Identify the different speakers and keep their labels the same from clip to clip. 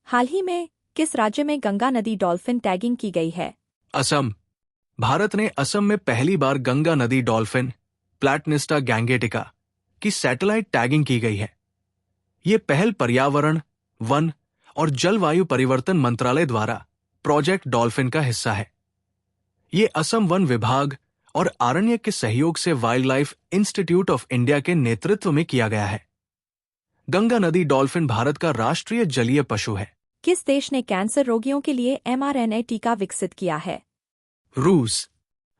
Speaker 1: हाल ही में किस राज्य में गंगा नदी डॉल्फिन टैगिंग की गई है?
Speaker 2: असम। भारत ने असम में पहली बार गंगा नदी डॉल्फिन प्लैटनिस्टा गैंगेटिका की सैटेलाइट टैगिंग की गई है। ये पहल पर्यावरण, वन और जलवायु परिवर्तन मंत्रालय द्वारा प्रोजेक्ट डॉल्फिन का हिस्सा है। ये असम वन विभाग और आरण्यक के सहयोग से wild life institute of India के नेतृत्व में किया गया है। गंगा नदी डॉल्फिन भारत का राष्ट्रीय जलीय पशु है।
Speaker 1: किस देश ने कैंसर रोगियों के लिए mRNA टीका विकसित किया है?
Speaker 2: रूस।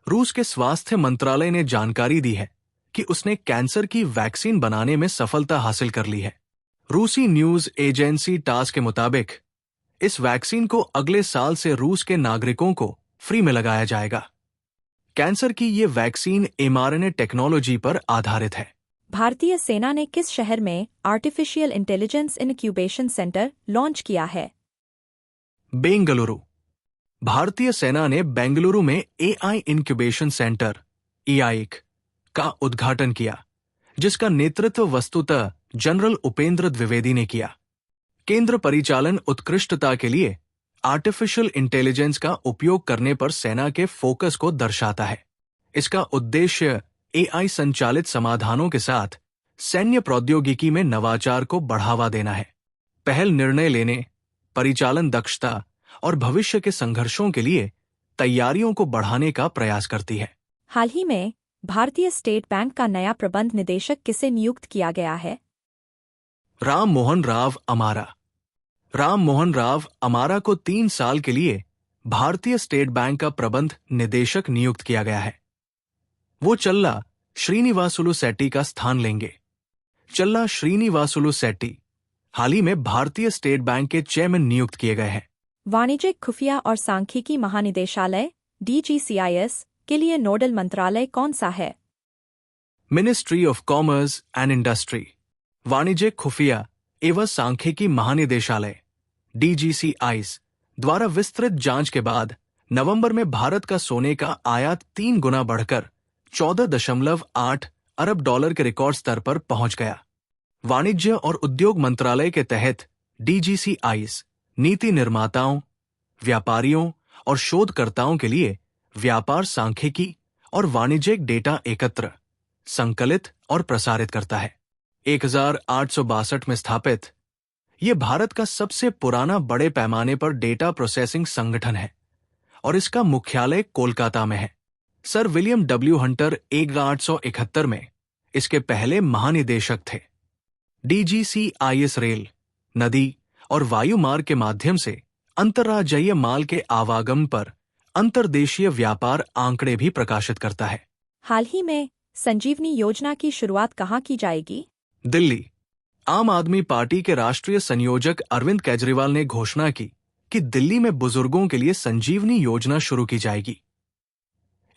Speaker 2: रूस के स्वास्थ्य मंत्रालय ने जानकारी दी है कि उसने कैंसर की वैक्सीन बनाने में सफलता हासिल कर ली है। रूसी न्यूज एजेंसी टास के मुताबिक इस वैक्सीन को अगले साल से रूस के नागरिकों को फ्री में लगाया जाएगा। कैंसर की ये वैक्सीन mRNA टेक्नोलॉजी पर आधारित है।
Speaker 1: भारतीय सेना ने किस शहर में artificial intelligence incubation centre launch किया है?
Speaker 2: बेंगलुरु। भारतीय सेना ने बेंगलुरु में AI इंक्यूबेशन सेंटर EIC का उद्घाटन किया, जिसका नेतृत्व वस्तुतः जनरल उपेंद्र द्विवेदी ने किया। केंद्र परिचालन उत्कृष्टता के लिए आर्टिफिशियल इंटेलिजेंस का उपयोग करने पर सेना के फोकस को दर्शाता है। इसका उद्देश्य AI संचालित समाधानों के साथ सैन्य प्रौद्योगिकी में नवाचार को बढ़ावा देना है। पहल निर्णय लेने, परिचालन दक्षता और भविष्य के संघर्षों के लिए तैयारियों को बढ़ाने का प्रयास करती है।
Speaker 1: हाल ही में भारतीय स्टेट बैंक का नया प्रबंध निदेशक किसे नियुक्त किया गया है?
Speaker 2: राम मोहन राव अमारा। राम मोहन राव अमारा को 3 साल के लिए भारतीय स्टेट बैंक का प्रबंध निदेशक नियुक्त किया गया है। वो चल्ला श्रीनिवासुलु सेट्टी का स्थान लेंगे। चल्ला श्रीनिवासुलु सेट्टी हाल ही में भारतीय स्टेट बैंक के चेयरमैन नियुक्त किए गए हैं।
Speaker 1: वाणिज्यिक खुफिया और सांख्यिकी महानिदेशालय DGCIS के लिए नोडल मंत्रालय कौन सा है?
Speaker 2: Ministry of commerce and industry. वाणिज्यिक खुफिया एवं सांख्यिकी महानिदेशालय DGCIS द्वारा विस्तृत जांच के बाद नवंबर में भारत का सोने का आयात 3 गुना बढ़कर 14.8 अरब डॉलर के रिकॉर्ड स्तर पर पहुंच गया। वाणिज्य और उद्योग मंत्रालय के तहत DGCIS नीति निर्माताओं, व्यापारियों और शोधकर्ताओं के लिए व्यापार सांख्यिकी और वाणिज्यिक डेटा एकत्र, संकलित और प्रसारित करता है। 1862 में स्थापित यह भारत का सबसे पुराना बड़े पैमाने पर डेटा प्रोसेसिंग संगठन है और इसका मुख्यालय कोलकाता में है। सर विलियम W हंटर 1871 में इसके पहले महानिदेशक थे। DGCIS रेल, नदी और वायु मार्ग के माध्यम से अंतर्राज्यीय माल के आवागमन पर अंतर्देशीय व्यापार आंकड़े भी प्रकाशित करता है।
Speaker 1: हाल ही में संजीवनी योजना की शुरुआत कहाँ की जाएगी?
Speaker 2: दिल्ली। आम आदमी पार्टी के राष्ट्रीय संयोजक अरविंद केजरीवाल ने घोषणा की कि दिल्ली में बुजुर्गों के लिए संजीवनी योजना शुरू की जाएगी।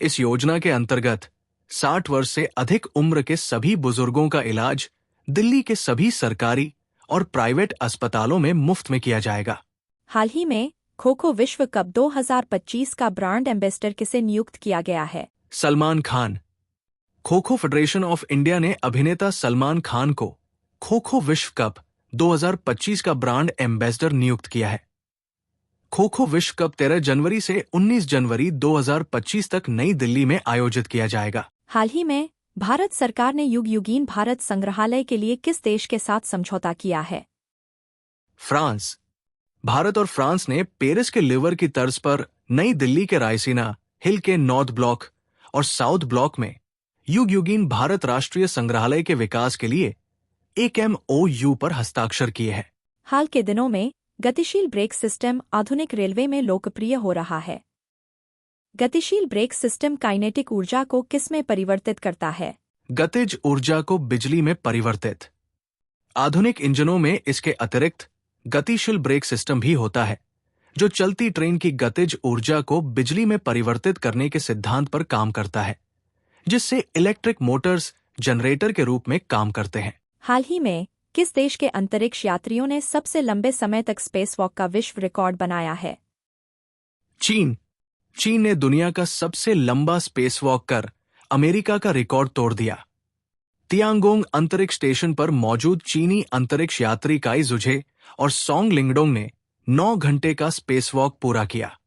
Speaker 2: इस योजना के अंतर्गत 60 वर्ष से अधिक उम्र के सभी बुजुर्गों का इलाज दिल्ली के सभी सरकारी और प्राइवेट अस्पतालों में मुफ्त में किया जाएगा।
Speaker 1: हाल ही में खो खो विश्व कप 2025 का ब्रांड एम्बेसडर किसे नियुक्त किया गया है?
Speaker 2: Salman Khan. Kho kho federation of India ने अभिनेता सलमान खान को खो खो विश्व कप 2025 का ब्रांड एम्बेसडर नियुक्त किया है। खो खो विश्व कप 13 जनवरी से 19 जनवरी 2025 तक नई दिल्ली में आयोजित किया जाएगा।
Speaker 1: हाल ही में भारत सरकार ने युगयुगीन भारत संग्रहालय के लिए किस देश के साथ समझौता किया है?
Speaker 2: फ्रांस। भारत और फ्रांस ने पेरिस के लिवर की तर्ज पर नई दिल्ली के रायसीना हिल के नॉर्थ ब्लॉक और साउथ ब्लॉक में युगयुगीन भारत राष्ट्रीय संग्रहालय के विकास के लिए एक MOU पर हस्ताक्षर किए हैं।
Speaker 1: हाल के दिनों में गतिशील ब्रेक सिस्टम आधुनिक रेलवे में लोकप्रिय हो रहा है। गतिशील ब्रेक सिस्टम काइनेटिक ऊर्जा को किस में परिवर्तित करता है?
Speaker 2: गतिज ऊर्जा को बिजली में परिवर्तित। आधुनिक इंजनों में इसके अतिरिक्त गतिशील ब्रेक सिस्टम भी होता है, जो चलती ट्रेन की गतिज ऊर्जा को बिजली में परिवर्तित करने के सिद्धांत पर काम करता है, जिससे इलेक्ट्रिक मोटर्स जनरेटर के रूप में काम करते हैं।
Speaker 1: हाल ही में किस देश के अंतरिक्ष यात्रियों ने सबसे लंबे समय तक स्पेसवॉक का विश्व रिकॉर्ड बनाया है?
Speaker 2: चीन। चीन ने दुनिया का सबसे लंबा स्पेसवॉक कर अमेरिका का रिकॉर्ड तोड़ दिया। तियांगोंग अंतरिक्ष स्टेशन पर मौजूद चीनी अंतरिक्ष यात्री काई जुझे और सोंग लिंगडोंग ने 9 घंटे का स्पेसवॉक पूरा किया।